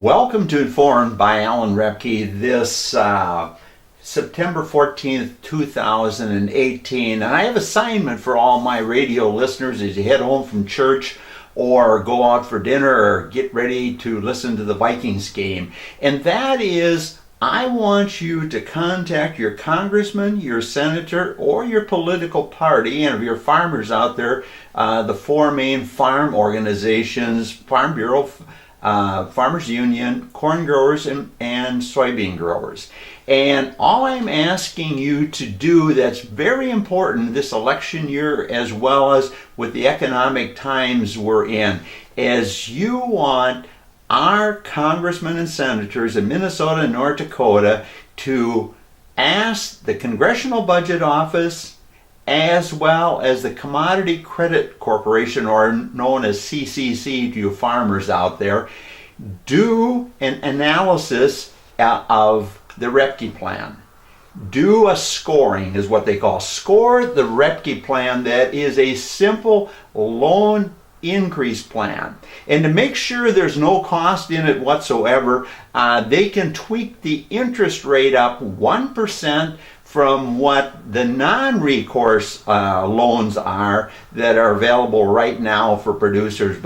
Welcome to Informed by Alan Roebke this September 14th, 2018. And I have an assignment for all my radio listeners as you head home from church or go out for dinner or get ready to listen to the Vikings game. And that is, I want you to contact your congressman, your senator, or your political party, and if you're farmers out there, the four main farm organizations, Farm Bureau, Farmers Union, corn growers, and soybean growers. And all I'm asking you to do that's very important this election year, as well as with the economic times we're in, is you want our congressmen and senators in Minnesota and North Dakota to ask the Congressional Budget Office as well as the Commodity Credit Corporation, or known as CCC to you farmers out there, do an analysis of the Roebke Plan. Do a scoring, is what they call. Score the Roebke Plan. That is a simple loan increase plan. And to make sure there's no cost in it whatsoever, they can tweak the interest rate up 1% from what the non-recourse loans are that are available right now for producers.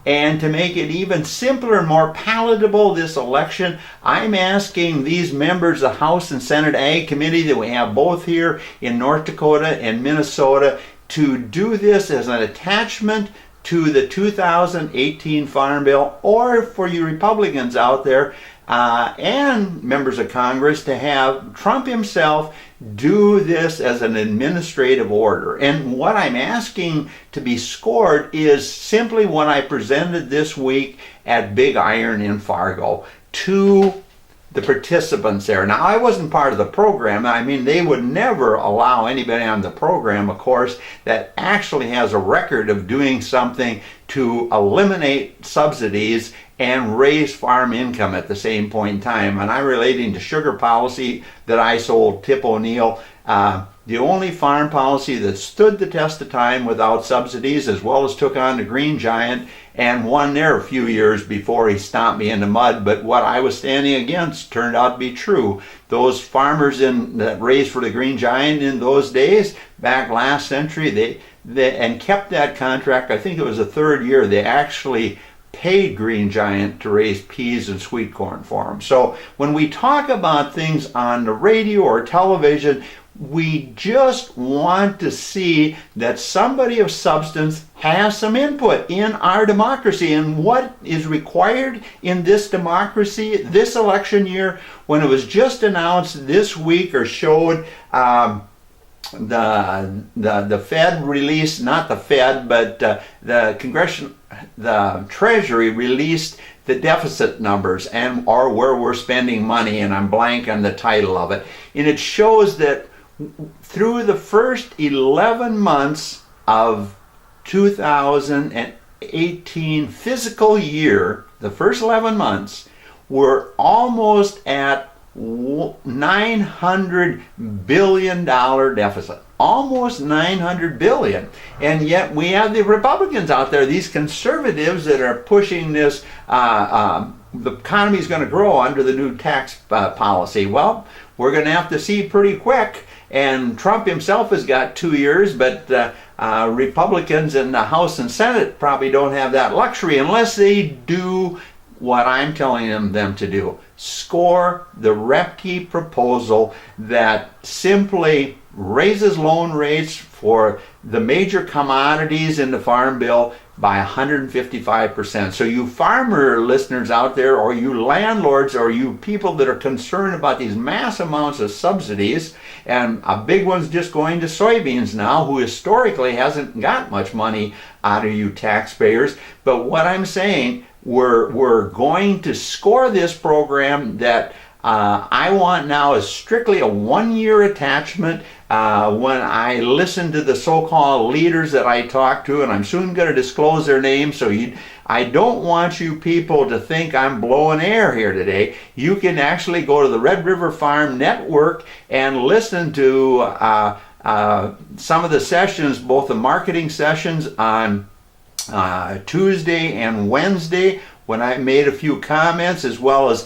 And to make it even simpler and more palatable this election, I'm asking these members of the House and Senate Ag Committee that we have both here in North Dakota and Minnesota to do this as an attachment to the 2018 Farm Bill, or for you Republicans out there and members of Congress, to have Trump himself do this as an administrative order. And what I'm asking to be scored is simply what I presented this week at Big Iron in Fargo to the participants there. Now, I wasn't part of the program. I mean, they would never allow anybody on the program, of course, that actually has a record of doing something to eliminate subsidies and raise farm income at the same point in time. And I'm relating to sugar policy that I sold Tip O'Neill, the only farm policy that stood the test of time without subsidies, as well as took on the Green Giant and won there a few years before he stomped me in the mud. But what I was standing against turned out to be true. Those farmers that raised for the Green Giant in those days, back last century, they and kept that contract. I think it was the third year they actually paid Green Giant to raise peas and sweet corn for them. So when we talk about things on the radio or television, we just want to see that somebody of substance has some input in our democracy. And what is required in this democracy this election year, when it was just announced this week or showed the Fed released, not the Fed, but the Treasury released the deficit numbers or where we're spending money, and I'm blank on the title of it. And it shows that through the first 11 months of 2018 fiscal year, the first 11 months, we're almost at $900 billion deficit. Almost $900 billion. And yet we have the Republicans out there, these conservatives that are pushing this, the economy is going to grow under the new tax policy. Well, we're going to have to see pretty quick. And Trump himself has got 2 years, but Republicans in the House and Senate probably don't have that luxury unless they do what I'm telling them to do. Score the Roebke proposal that simply raises loan rates for the major commodities in the Farm Bill by 155%. So you farmer listeners out there, or you landlords, or you people that are concerned about these mass amounts of subsidies, and a big one's just going to soybeans now, who historically hasn't got much money out of you taxpayers. But what I'm saying, we're going to score this program that I want now is strictly a 1-year attachment. When I listen to the so-called leaders that I talk to, and I'm soon going to disclose their names, so I don't want you people to think I'm blowing air here today. You can actually go to the Red River Farm Network and listen to some of the sessions, both the marketing sessions on Tuesday and Wednesday, when I made a few comments, as well as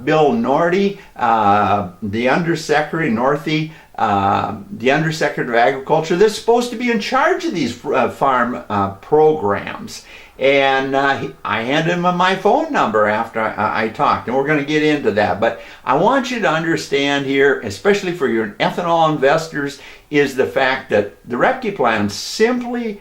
Bill Norty, the Undersecretary, the Undersecretary of Agriculture, that's supposed to be in charge of these farm programs. And I handed him my phone number after I talked, and we're going to get into that. But I want you to understand here, especially for your ethanol investors, is the fact that the Roebke Plan simply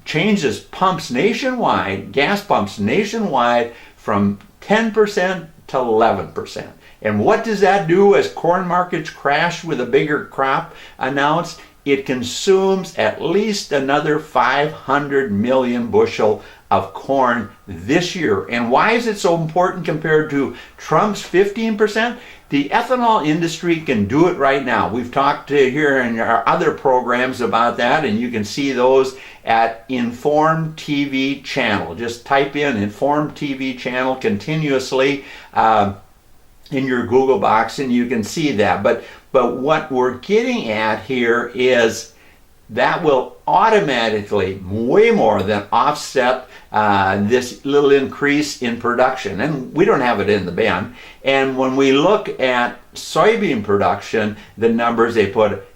changes pumps nationwide, gas pumps nationwide, from 10% to 11%. And what does that do as corn markets crash with a bigger crop announced? It consumes at least another 500 million bushel of corn this year. And why is it so important compared to Trump's 15%? The ethanol industry can do it right now. We've talked here in our other programs about that, and you can see those at Inform TV channel. Just type in Inform TV channel continuously in your Google box, and you can see that. But what we're getting at here is that will automatically, way more than offset this little increase in production. And we don't have it in the bin. And when we look at soybean production, the numbers they put,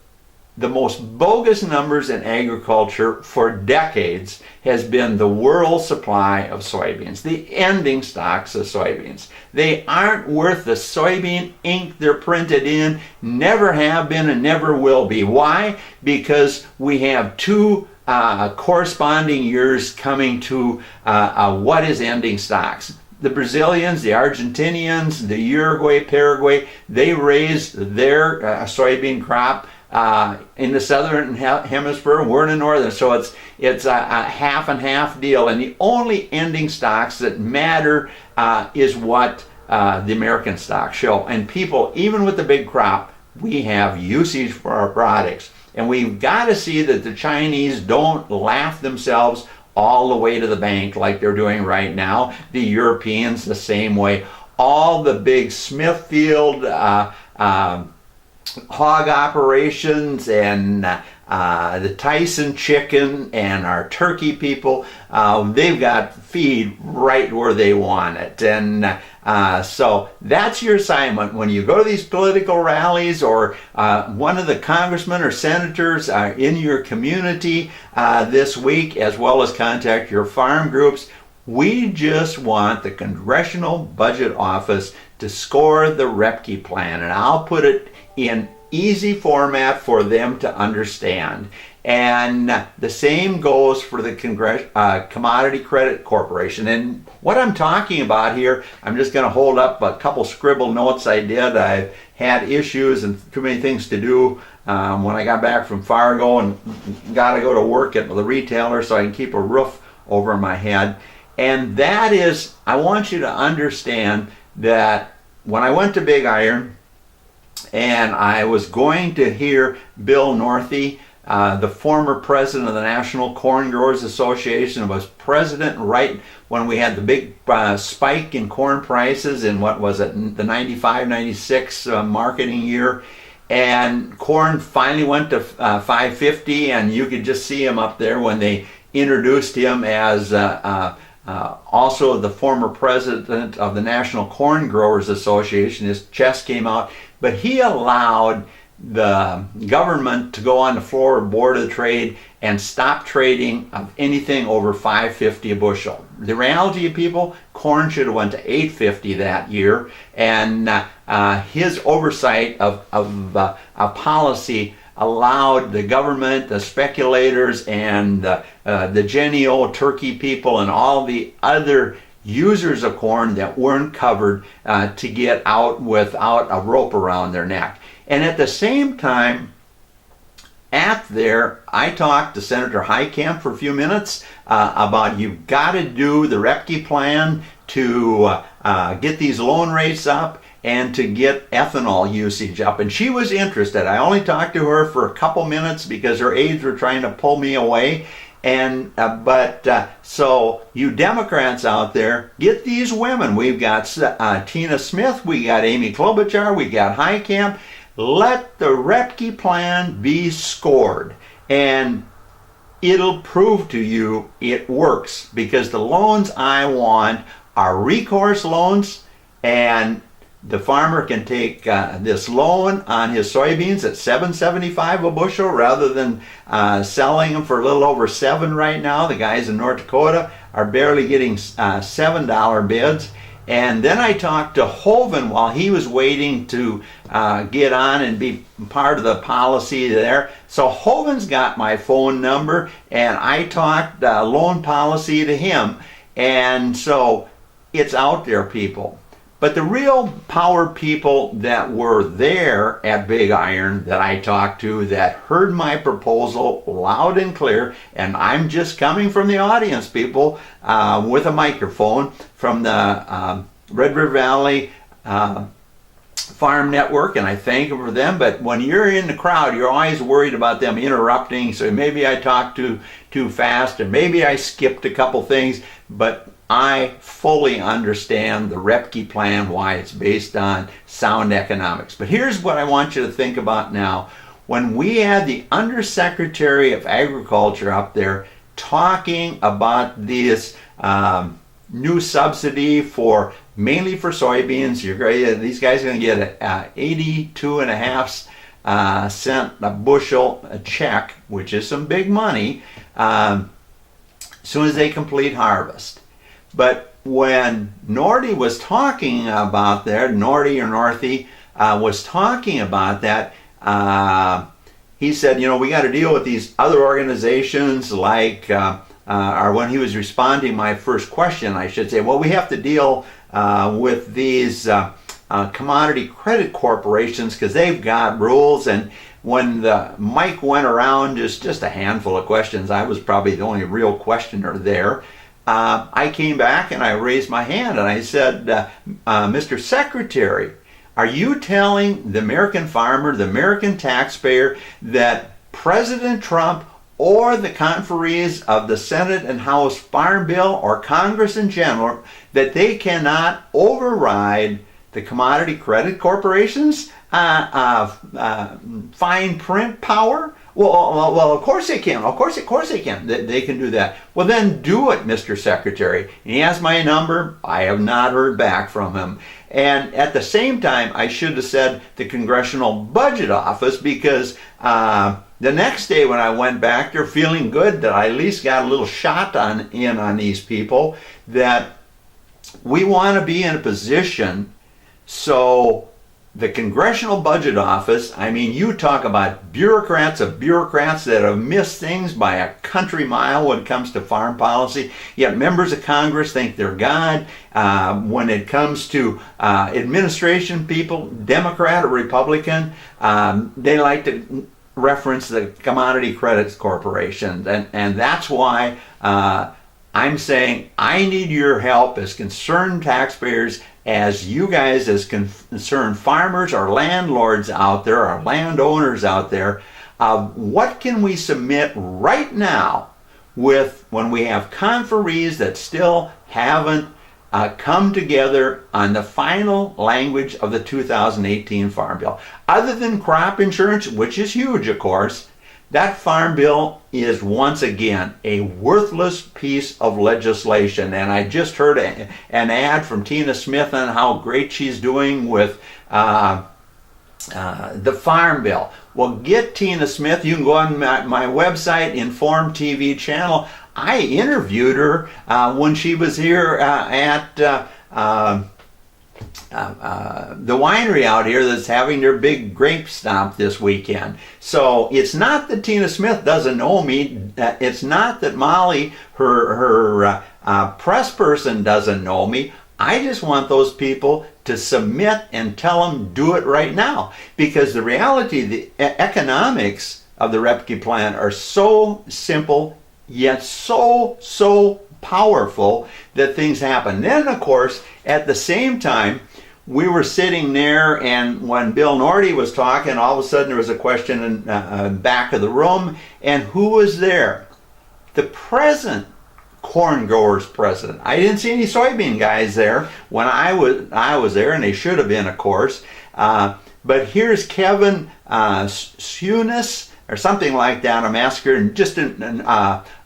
the most bogus numbers in agriculture for decades has been the world supply of soybeans, the ending stocks of soybeans. They aren't worth the soybean ink they're printed in, never have been and never will be. Why? Because we have two corresponding years coming to what is ending stocks. The Brazilians, the Argentinians, the Uruguay, Paraguay, they raised their soybean crop in the southern hemisphere. We're in the northern, so it's a half and half deal. And the only ending stocks that matter is what the American stocks show. And people, even with the big crop, we have usage for our products. And we've got to see that the Chinese don't laugh themselves all the way to the bank like they're doing right now. The Europeans the same way. All the big Smithfield hog operations and the Tyson chicken and our turkey people, they've got feed right where they want it. And so that's your assignment when you go to these political rallies, or one of the congressmen or senators in your community this week, as well as contact your farm groups. We just want the Congressional Budget Office to score the Roebke Plan, and I'll put it in easy format for them to understand. And the same goes for the Commodity Credit Corporation. And what I'm talking about here, I'm just going to hold up a couple scribble notes I did. I've had issues and too many things to do when I got back from Fargo, and got to go to work at the retailer so I can keep a roof over my head. And that is, I want you to understand that when I went to Big Iron, and I was going to hear Bill Norty, the former president of the National Corn Growers Association, was president right when we had the big spike in corn prices in, what was it, the 95, 96 marketing year. And corn finally went to $5.50, and you could just see him up there when they introduced him as also the former president of the National Corn Growers Association. His chest came out. But he allowed the government to go on the floor of Board of Trade and stop trading of anything over $5.50 a bushel. The reality of people, corn should have went to $8.50 that year, and his oversight of policy allowed the government, the speculators, and the Genio turkey people and all the other users of corn that weren't covered to get out without a rope around their neck. And at the same time, I talked to Senator Heitkamp for a few minutes about you've got to do the Roebke Plan to get these loan rates up and to get ethanol usage up. And she was interested. I only talked to her for a couple minutes because her aides were trying to pull me away. And so you Democrats out there, get these women. We've got Tina Smith, we got Amy Klobuchar, we got Heitkamp. Let the Roebke Plan be scored. And it'll prove to you it works, because the loans I want are recourse loans, and the farmer can take this loan on his soybeans at $7.75 a bushel rather than selling them for a little over $7 right now. The guys in North Dakota are barely getting $7 bids. And then I talked to Hovind while he was waiting to get on and be part of the policy there. So Hovind's got my phone number, and I talked loan policy to him. And so it's out there, people. But the real power people that were there at Big Iron that I talked to, that heard my proposal loud and clear, and I'm just coming from the audience, people, with a microphone from the Red River Valley Farm Network, and I thank them for them. But when you're in the crowd, you're always worried about them interrupting, so maybe I talked too fast, or maybe I skipped a couple things, but I fully understand the Roebke Plan, why it's based on sound economics. But here's what I want you to think about now. When we had the Undersecretary of Agriculture up there talking about this new subsidy for mainly for soybeans, these guys are going to get a 82.5 cent a bushel a check, which is some big money, as soon as they complete harvest. But when Norty was talking about that, Norty or Northy was talking about that, he said, we got to deal with these other organizations like, or when he was responding my first question, I should say, well, we have to deal with these commodity credit corporations because they've got rules. And when the mic went around, just a handful of questions, I was probably the only real questioner there. I came back and I raised my hand and I said, Mr. Secretary, are you telling the American farmer, the American taxpayer, that President Trump or the conferees of the Senate and House Farm Bill or Congress in general, that they cannot override the commodity credit corporations' fine print power? Well, of course they can. Of course they can. They can do that. Well, then do it, Mr. Secretary. He has my number. I have not heard back from him. And at the same time, I should have said the Congressional Budget Office, because the next day when I went back there feeling good that I at least got a little shot on these people, that we want to be in a position so the Congressional Budget Office, I mean, you talk about bureaucrats of bureaucrats that have missed things by a country mile when it comes to farm policy, yet members of Congress think they're God. When it comes to administration people, Democrat or Republican, they like to reference the Commodity Credits Corporation. And that's why I'm saying I need your help as concerned taxpayers, as you guys, as concerned farmers or landlords out there, or landowners out there. What can we submit right now when we have conferees that still haven't come together on the final language of the 2018 Farm Bill? Other than crop insurance, which is huge, of course, that Farm Bill is once again a worthless piece of legislation. And I just heard an ad from Tina Smith on how great she's doing with the Farm Bill. Well, get Tina Smith. You can go on my website, Inform TV channel. I interviewed her when she was here at the winery out here that's having their big grape stomp this weekend. So it's not that Tina Smith doesn't know me. It's not that Molly, her press person, doesn't know me. I just want those people to submit and tell them do it right now. Because the reality, the economics of the Roebke Plan are so simple, yet so powerful that things happen. Then, of course, at the same time, we were sitting there, and when Bill Norty was talking, all of a sudden there was a question in the back of the room, and who was there? The present corn growers president. I didn't see any soybean guys there when I was there, and they should have been, of course. But here's Kevin Sunis, or something like that, a massacre, just in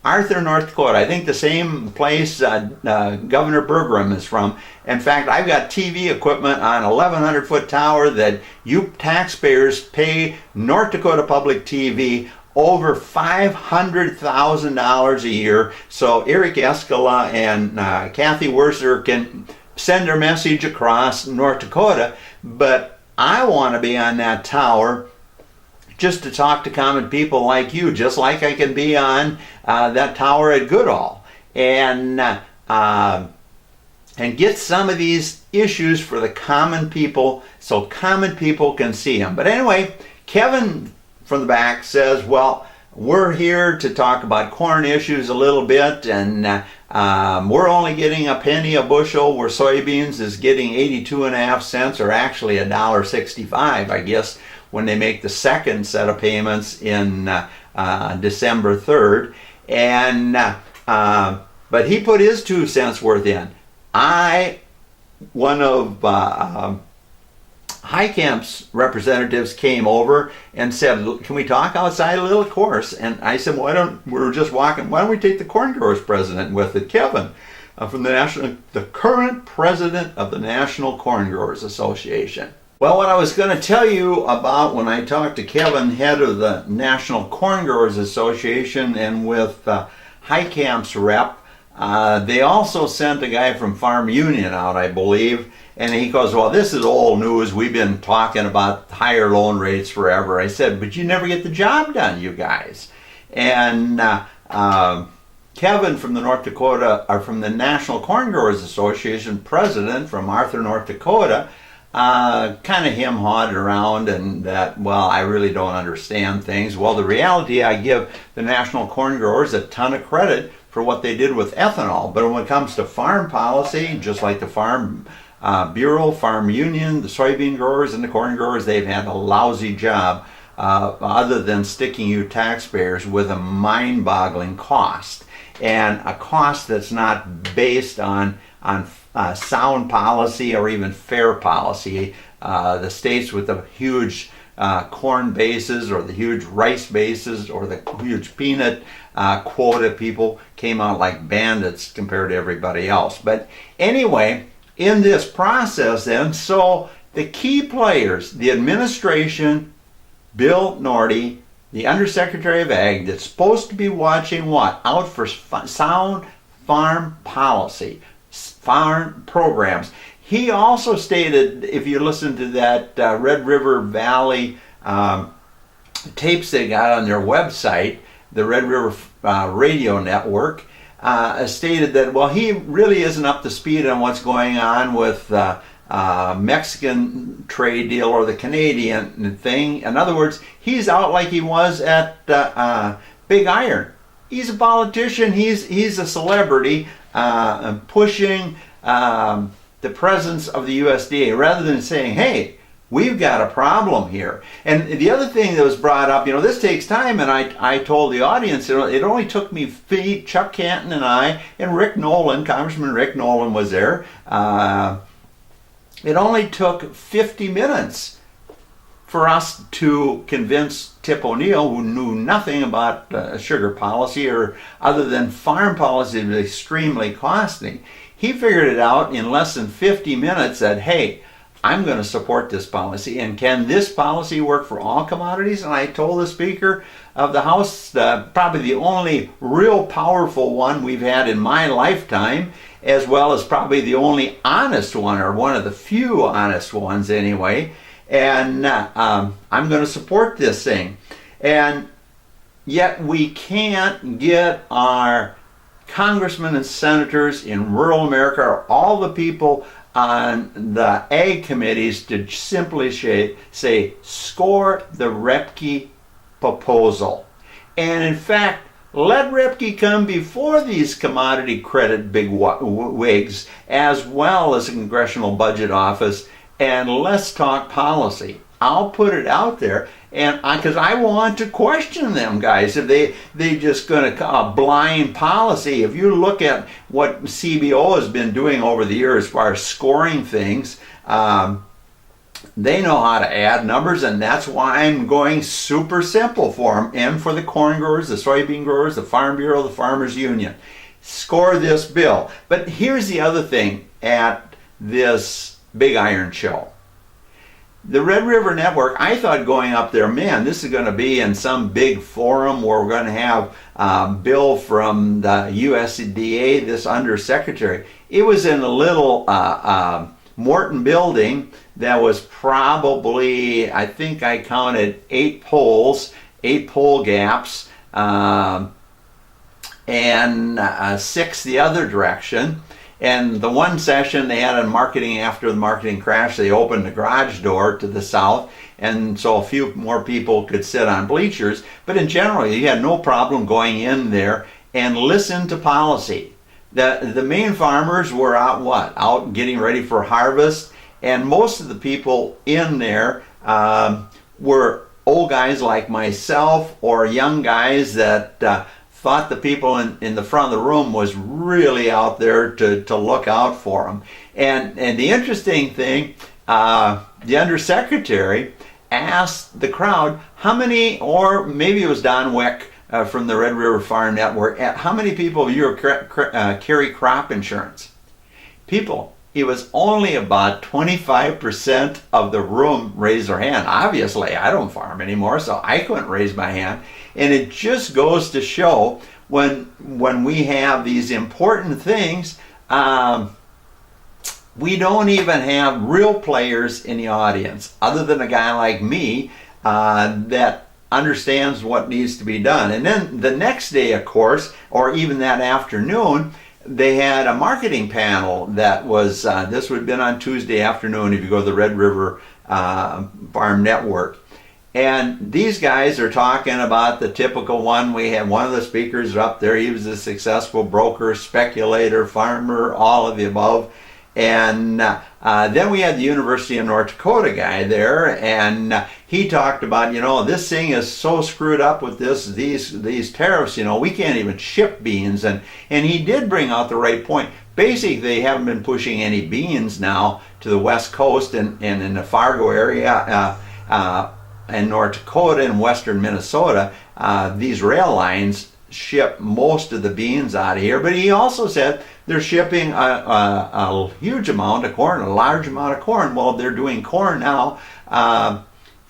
Arthur, North Dakota. I think the same place Governor Bergram is from. In fact, I've got TV equipment on a 1,100-foot tower that you taxpayers pay North Dakota Public TV over $500,000 a year, so Eric Eskala and Kathy Werser can send their message across North Dakota, but I want to be on that tower just to talk to common people like you, just like I can be on that tower at Goodall, and get some of these issues for the common people so common people can see them. But anyway, Kevin from the back says, well, we're here to talk about corn issues a little bit, and we're only getting a penny a bushel where soybeans is getting 82.5 cents, or actually $1.65, I guess, when they make the second set of payments in December 3rd. And but he put his 2 cents worth in. One of Highcamp's representatives came over and said, can we talk outside a little? Of course. And I said, we were just walking, why don't we take the corn growers president with it, Kevin, from the current president of the National Corn Growers Association. Well, what I was going to tell you about when I talked to Kevin, head of the National Corn Growers Association, and with Highcamp's rep, they also sent a guy from Farm Union out, I believe, and he goes, well, this is old news. We've been talking about higher loan rates forever. I said, but you never get the job done, you guys. And Kevin from the from the National Corn Growers Association, president from Arthur, North Dakota, kind of hem-hawed around and that, well, I really don't understand things. Well, the reality, I give the National Corn Growers a ton of credit for what they did with ethanol. But when it comes to farm policy, just like the Farm Bureau, Farm Union, the soybean growers, and the corn growers, they've had a lousy job other than sticking you taxpayers with a mind-boggling cost, and a cost that's not based on sound policy or even fair policy. The states with the huge corn bases or the huge rice bases or the huge peanut quota people came out like bandits compared to everybody else. But anyway, in this process then, so the key players, the administration, Bill Norty, the Undersecretary of Ag, that's supposed to be watching what? Out for sound farm policy, farm programs. He also stated, if you listen to that Red River Valley tapes they got on their website, the Red River Radio Network, stated that, well, he really isn't up to speed on what's going on with Mexican trade deal or the Canadian thing. In other words, he's out like he was at Big Iron. He's a politician. He's a celebrity pushing the presence of the USDA rather than saying, hey, we've got a problem here. And the other thing that was brought up, this takes time, and I told the audience, it only took me Chuck Canton and I, and Rick Nolan, Congressman Rick Nolan was there, it only took 50 minutes for us to convince Tip O'Neill, who knew nothing about sugar policy or other than farm policy was extremely costly. He figured it out in less than 50 minutes that, hey, I'm going to support this policy, and can this policy work for all commodities? And I told the Speaker of the House, probably the only real powerful one we've had in my lifetime, as well as probably the only honest one, or one of the few honest ones anyway, and I'm going to support this thing. And yet we can't get our congressmen and senators in rural America, or all the people on the ag committees, to simply say, score the Roebke proposal. And in fact, let Roebke come before these commodity credit big wigs, as well as the Congressional Budget Office, and let's talk policy. I'll put it out there, and because I want to question them guys if they just going to blind policy. If you look at what CBO has been doing over the years as far as scoring things, They know how to add numbers, and that's why I'm going super simple for them, and for the corn growers, the soybean growers, the Farm Bureau, the Farmers Union. Score this bill. But here's the other thing at this Big Iron Show. The Red River Network, I thought going up there, man, this is going to be in some big forum where we're going to have Bill from the USDA, this undersecretary. It was in a little Morton building that was probably, I think I counted 8 poles, 8 pole gaps, and 6 the other direction. And the one session they had in marketing, after the marketing crash, they opened the garage door to the south, and so a few more people could sit on bleachers. But in general, you had no problem going in there and listen to policy. The main farmers were out getting ready for harvest, and most of the people in there were old guys like myself or young guys that thought the people in the front of the room was really out there to look out for them. And the interesting thing, the undersecretary asked the crowd how many, or maybe it was Don Wick from the Red River Farm Network, how many people of you carry crop insurance? People, it was only about 25% of the room raised their hand. Obviously, I don't farm anymore, so I couldn't raise my hand. And it just goes to show when we have these important things, we don't even have real players in the audience, other than a guy like me that understands what needs to be done. And then the next day, of course, or even that afternoon, they had a marketing panel that was, this would have been on Tuesday afternoon if you go to the Red River Farm Network. And these guys are talking about the typical one. We had one of the speakers up there. He was a successful broker, speculator, farmer, all of the above. And then we had the University of North Dakota guy there, and he talked about, this thing is so screwed up with these tariffs, we can't even ship beans. And he did bring out the right point. Basically, they haven't been pushing any beans now to the West Coast and in the Fargo area, in North Dakota and western Minnesota. These rail lines ship most of the beans out of here. But he also said they're shipping a huge amount of corn, a large amount of corn. Well, they're doing corn now.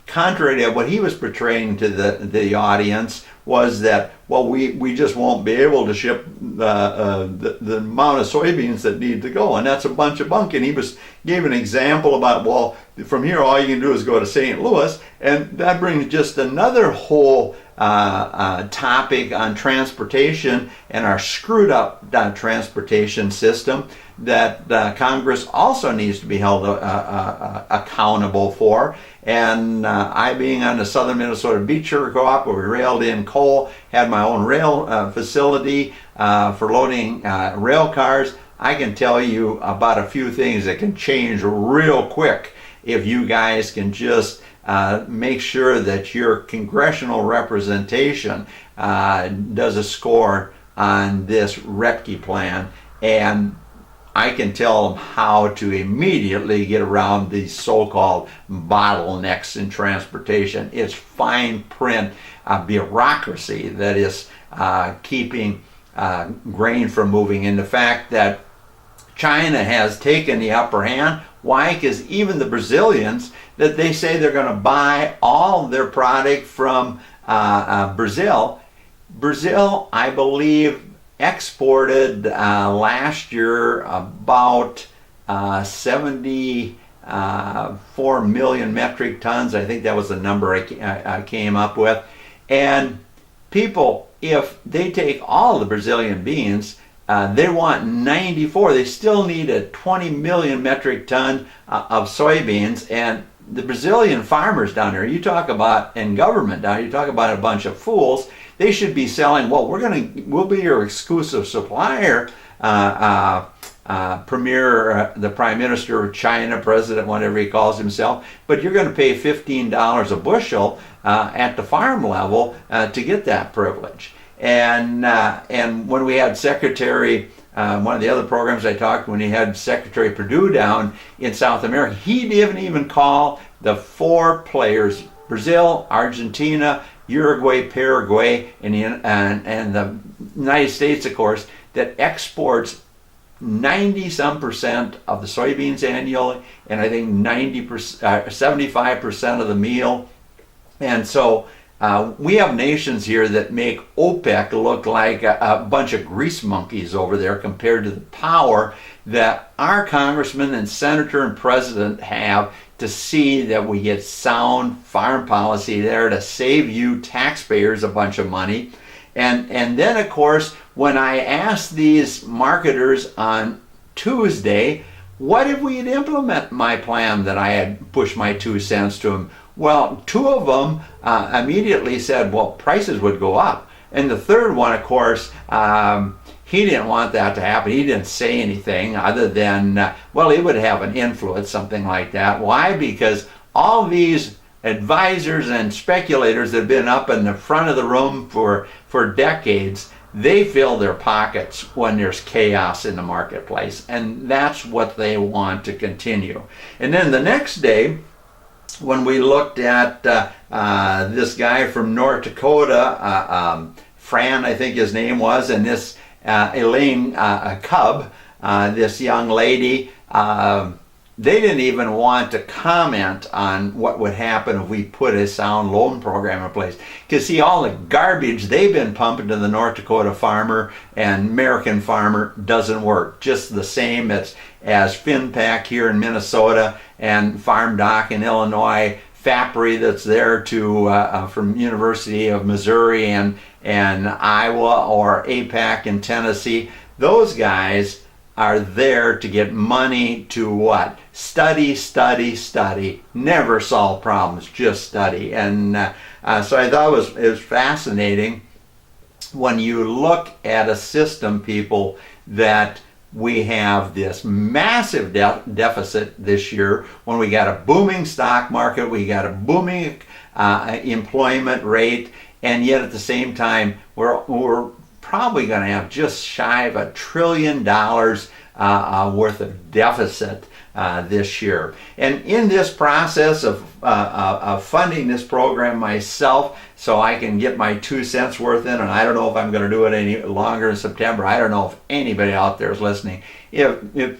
Contrary to what he was portraying to the audience, was that, well, we just won't be able to ship the amount of soybeans that need to go, and that's a bunch of bunk. And he gave an example about, well, from here all you can do is go to St. Louis, and that brings just another whole topic on transportation and our screwed up transportation system that Congress also needs to be held accountable for. And I, being on the Southern Minnesota Beach Sugar Co-op, where we railed in coal, had my own rail facility for loading rail cars, I can tell you about a few things that can change real quick if you guys can just make sure that your congressional representation does a score on this Roebke Plan, and I can tell them how to immediately get around these so-called bottlenecks in transportation. It's fine print bureaucracy that is keeping grain from moving. And the fact that China has taken the upper hand, why? Because even the Brazilians, that they say they're going to buy all their product from Brazil. Brazil, I believe, exported last year about 74 million metric tons. I think that was the number I came up with. And people, if they take all the Brazilian beans, they want 94. They still need a 20 million metric ton of soybeans. And the Brazilian farmers down there, you talk about, and government down here, you talk about a bunch of fools. They should be selling, well, we'll be your exclusive supplier, the Prime Minister of China, President, whatever he calls himself, but you're going to pay $15 a bushel at the farm level to get that privilege. And when we had Secretary one of the other programs I talked when he had Secretary Perdue down in South America, he didn't even call the 4 players, Brazil, Argentina, Uruguay, Paraguay, and the United States, of course, that exports 90-some% of the soybeans annually, and I think 75% of the meal. And so we have nations here that make OPEC look like a bunch of grease monkeys over there compared to the power that our congressman and senator and president have to see that we get sound farm policy there to save you taxpayers a bunch of money. And then, of course, when I asked these marketers on Tuesday, what if we'd implement my plan that I had pushed my 2 cents to them? Well, 2 of them immediately said, well, prices would go up. And the third one, of course, he didn't want that to happen. He didn't say anything other than, well, it would have an influence, something like that. Why? Because all these advisors and speculators that have been up in the front of the room for decades, they fill their pockets when there's chaos in the marketplace, and that's what they want to continue. And then the next day, when we looked at this guy from North Dakota, Fran, I think his name was, and this Elaine Cub, this young lady, they didn't even want to comment on what would happen if we put a sound loan program in place. Because see, all the garbage they've been pumping to the North Dakota farmer and American farmer doesn't work. Just the same as FinPac here in Minnesota and Farm Doc in Illinois, FAPRI that's there from University of Missouri and Iowa, or APAC in Tennessee. Those guys are there to get money to what? Study, study, study. Never solve problems, just study. And so I thought it was fascinating when you look at a system, people, that we have this massive deficit this year when we got a booming stock market, we got a booming employment rate, and yet at the same time we're probably going to have just shy of $1 trillion worth of deficit this year. And in this process of funding this program myself, so I can get my 2 cents worth in, and I don't know if I'm going to do it any longer in September. I don't know if anybody out there is listening. If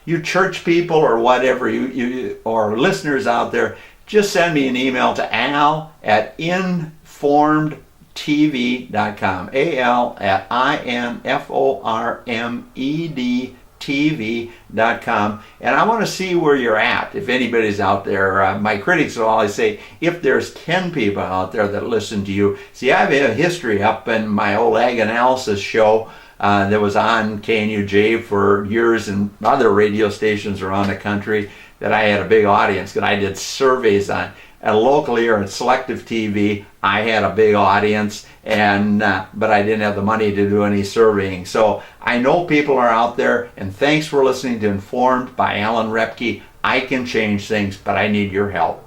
you church people or whatever, you or listeners out there, just send me an email to al@informedtv.com. al@informedtv.com, and I want to see where you're at. If anybody's out there, my critics will always say, if there's 10 people out there that listen to you. See, I have a history up in my old ag analysis show that was on KNUJ for years and other radio stations around the country, that I had a big audience, because I did surveys on locally or in selective TV. I had a big audience, and but I didn't have the money to do any surveying. So I know people are out there, and thanks for listening to Informed by Alan Roebke. I can change things, but I need your help.